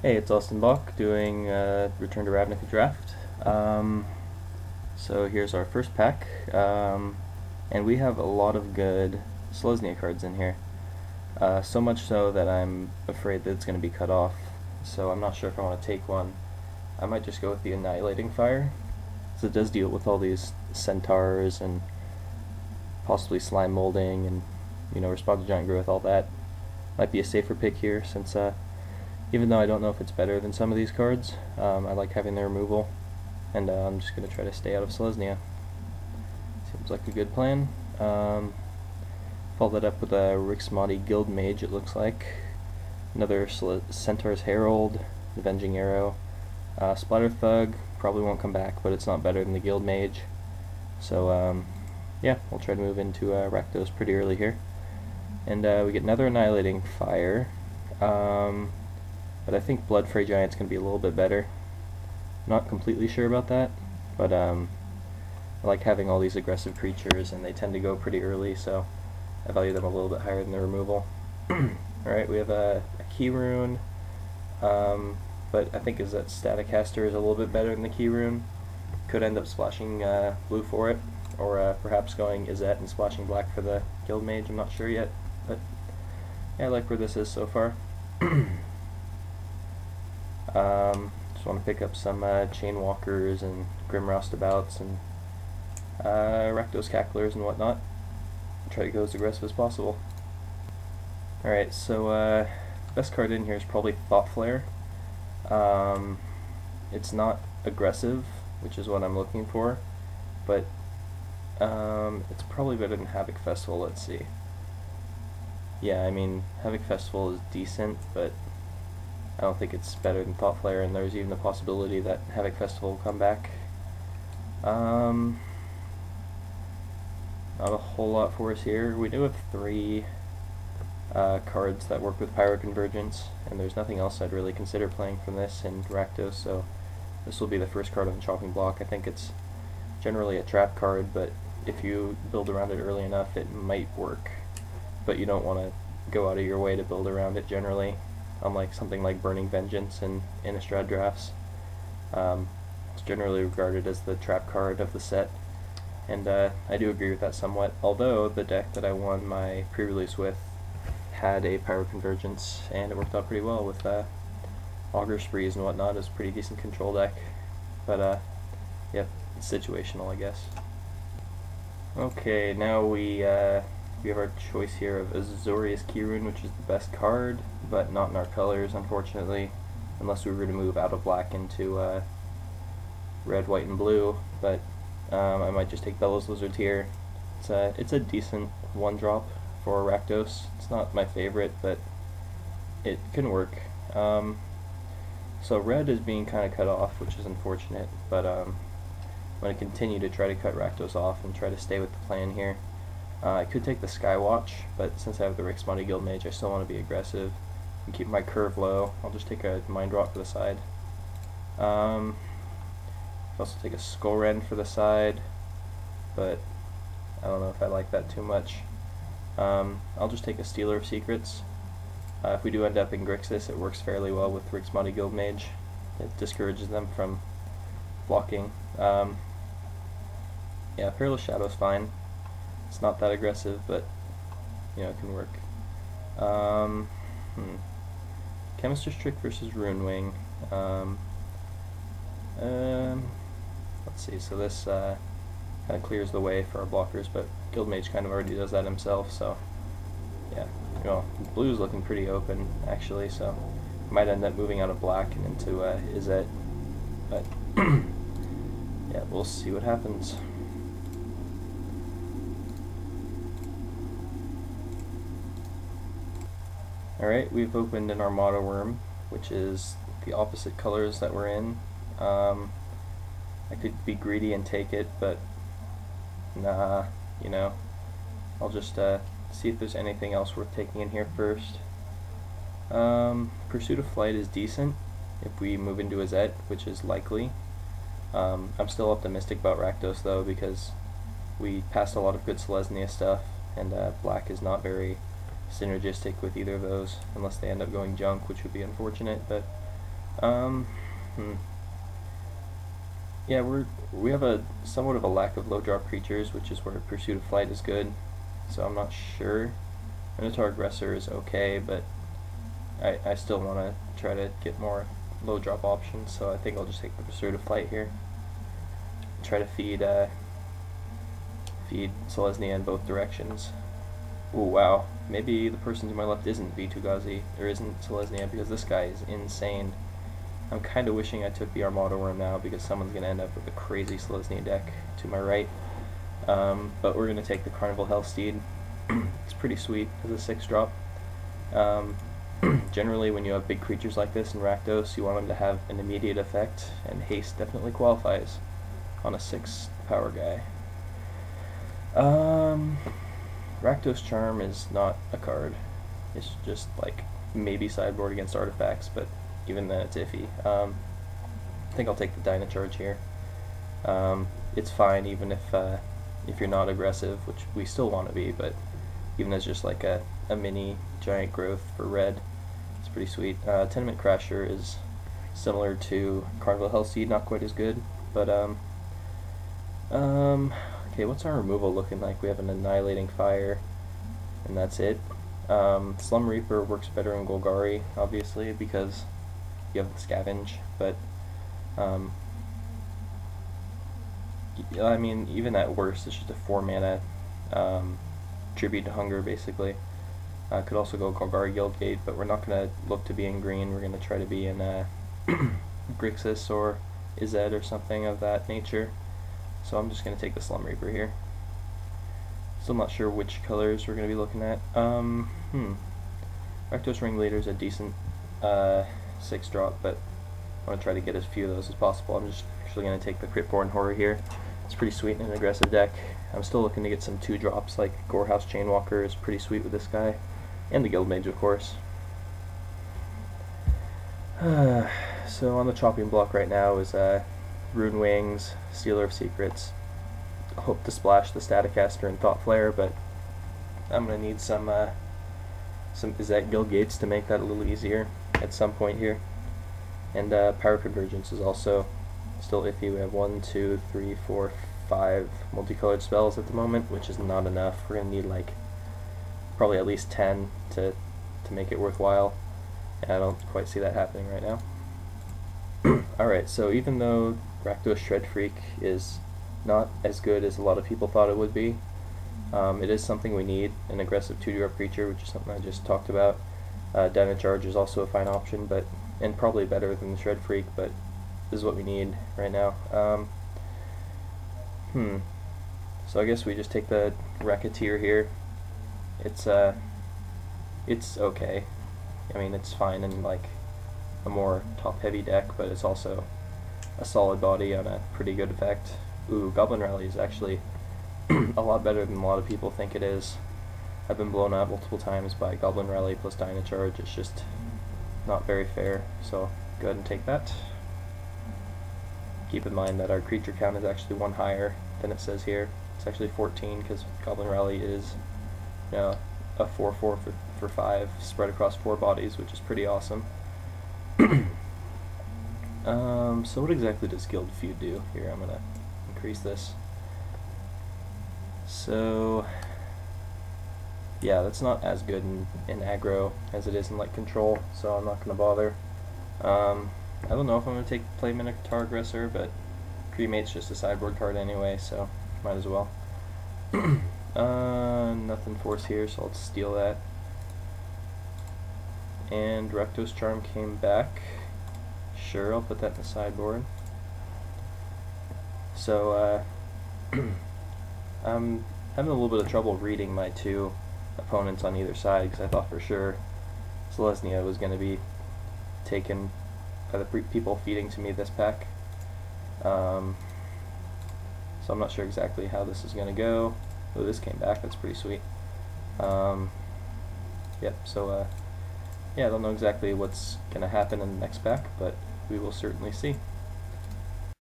Hey, it's Austin Bach doing Return to Ravnica Draft. So here's our first pack, and we have a lot of good Selesnya cards in here. So much so that I'm afraid that it's going to be cut off, so I'm not sure if I want to take one. I might just go with the Annihilating Fire, so it does deal with all these centaurs and possibly slime molding and, respond to giant growth, all that. Might be a safer pick here since even though I don't know if it's better than some of these cards, I like having the removal, and I'm just going to try to stay out of Selesnya. Seems like a good plan. Follow that up with a Rixmati Guild Mage, it looks like. Another Centaur's Herald, the Avenging Arrow. Splatter Thug probably won't come back, but it's not better than the Guild Mage. So, yeah, we'll try to move into Rakdos pretty early here. And we get another Annihilating Fire. But I think Bloodfray Giant's going to be a little bit better. Not completely sure about that, but I like having all these aggressive creatures, and they tend to go pretty early, so I value them a little bit higher than the removal. Alright, we have a Key Rune, but I think that Staticaster is a little bit better than the Key Rune. Could end up splashing blue for it, or perhaps going Izzet and splashing black for the Guild Mage, I'm not sure yet, but yeah, I like where this is so far. Just want to pick up some Chain Walkers and Grim Roustabouts and Rakdos Cacklers and whatnot. Try to go as aggressive as possible. Alright, so best card in here is probably Thought Flare. It's not aggressive, which is what I'm looking for, but it's probably better than Havoc Festival. Let's see. Yeah, I mean, Havoc Festival is decent, but I don't think it's better than Thought Flare, and there's even the possibility that Havoc Festival will come back. Not a whole lot for us here. We do have 3 cards that work with Pyro Convergence, and there's nothing else I'd really consider playing from this in Rakdos, so this will be the first card on the chopping block. I think it's generally a trap card, but if you build around it early enough, it might work. But you don't want to go out of your way to build around it generally, unlike something like Burning Vengeance in Innistrad drafts. It's generally regarded as the trap card of the set, and I do agree with that somewhat, although the deck that I won my pre-release with had a Pyro Convergence, and it worked out pretty well with Augur Sprees and whatnot. It was a pretty decent control deck, but yeah, it's situational, I guess. Okay, now we have our choice here of Azorius Key Rune, which is the best card, but not in our colors, unfortunately, unless we were to move out of black into red, white, and blue, but I might just take Bellows Lizard here. It's a decent 1-drop for Rakdos. It's not my favorite, but it can work. So red is being kind of cut off, which is unfortunate, but I'm going to continue to try to cut Rakdos off and try to stay with the plan here. I could take the Skywatch, but since I have the Rixmati Guild Mage, I still want to be aggressive and keep my curve low. I'll just take a Mind Drop for the side. I'll also take a Skull Rend for the side, but I don't know if I like that too much. I'll just take a Stealer of Secrets. If we do end up in Grixis, it works fairly well with Rixmati Guild Mage. It discourages them from blocking. Yeah, Peerless Shadow's fine. It's not that aggressive, but it can work. Chemist's Trick versus Runewing. Let's see. So this kind of clears the way for our blockers, but Guildmage kind of already does that himself. So yeah, blue's looking pretty open actually. So might end up moving out of black and into Izzet, but yeah, we'll see what happens. Alright, we've opened an Armada Worm, which is the opposite colors that we're in. I could be greedy and take it, but nah, I'll just see if there's anything else worth taking in here first. Pursuit of Flight is decent if we move into Izzet, which is likely. I'm still optimistic about Rakdos though, because we passed a lot of good Selesnya stuff, and black is not very synergistic with either of those, unless they end up going junk, which would be unfortunate, but Um, hmm. Yeah, we have a somewhat of a lack of low drop creatures, which is where Pursuit of Flight is good. So I'm not sure. Minotaur Aggressor is okay, but I still want to try to get more low drop options. So I think I'll just take the Pursuit of Flight here. Try to feed Selesnya in both directions. Ooh, wow. Maybe the person to my left isn't V2Gazi, or isn't Selesnya, because this guy is insane. I'm kind of wishing I took the Armada Worm now, because someone's going to end up with a crazy Selesnya deck to my right. But we're going to take the Carnival Hellsteed. It's pretty sweet as a 6-drop. Generally, when you have big creatures like this in Rakdos, you want them to have an immediate effect, and haste definitely qualifies on a 6 power guy. Rakdos Charm is not a card. It's just like maybe sideboard against artifacts, but even then it's iffy. I think I'll take the Dynacharge here. It's fine even if you're not aggressive, which we still want to be, but even as just like a mini giant growth for red, it's pretty sweet. Tenement Crasher is similar to Carnival Hellseed, not quite as good, but okay, what's our removal looking like? We have an Annihilating Fire, and that's it. Slum Reaper works better in Golgari, obviously, because you have the Scavenge, but I mean, even at worst, it's just a 4-mana Tribute to Hunger, basically. Could also go Golgari Guildgate, but we're not going to look to be in green. We're going to try to be in Grixis or Izzet or something of that nature. So I'm just going to take the Slum Reaper here. Still not sure which colors we're going to be looking at. Rakdos Ringleader is a decent 6-drop, but I want to try to get as few of those as possible. I'm just actually going to take the Cryptborn Horror here. It's pretty sweet in an aggressive deck. I'm still looking to get some 2-drops, like Gorehouse Chainwalker is pretty sweet with this guy. And the Guildmage, of course. So on the chopping block right now is Rune Wings, Stealer of Secrets. I hope to splash the Staticaster and Thought Flare, but I'm going to need some Izzet Guildgates to make that a little easier at some point here. And Power Convergence is also still iffy. We have 1, 2, 3, 4, 5 multicolored spells at the moment, which is not enough. We're going to need like probably at least 10 to make it worthwhile, and I don't quite see that happening right now. Alright, so even though Rakdos Shred Freak is not as good as a lot of people thought it would be, it is something we need, an aggressive 2-drop creature, which is something I just talked about. Dynacharge is also a fine option, and probably better than the Shred Freak, but this is what we need right now. So I guess we just take the Racketeer here. It's okay. I mean, it's fine in like a more top-heavy deck, but it's also a solid body on a pretty good effect. Ooh, Goblin Rally is actually a lot better than a lot of people think it is. I've been blown out multiple times by Goblin Rally plus Dynacharge. It's just not very fair, so go ahead and take that. Keep in mind that our creature count is actually 1 higher than it says here. It's actually 14 because Goblin Rally is, you know, a 4/4 for 5 spread across 4 bodies, which is pretty awesome. So what exactly does Guild Feud do? Here, I'm gonna increase this. So yeah, that's not as good in aggro as it is in like control, so I'm not gonna bother. I don't know if I'm gonna play Minotaur Aggressor, but Cremate's just a sideboard card anyway, so might as well. Nothing force here, so I'll steal that. And Rakdos Charm came back. Sure, I'll put that in the sideboard. So, I'm having a little bit of trouble reading my 2 opponents on either side, because I thought for sure Selesnya was going to be taken by the people feeding to me this pack. So I'm not sure exactly how this is going to go. Oh, this came back, that's pretty sweet. Yep, so yeah, I don't know exactly what's going to happen in the next pack, but we will certainly see.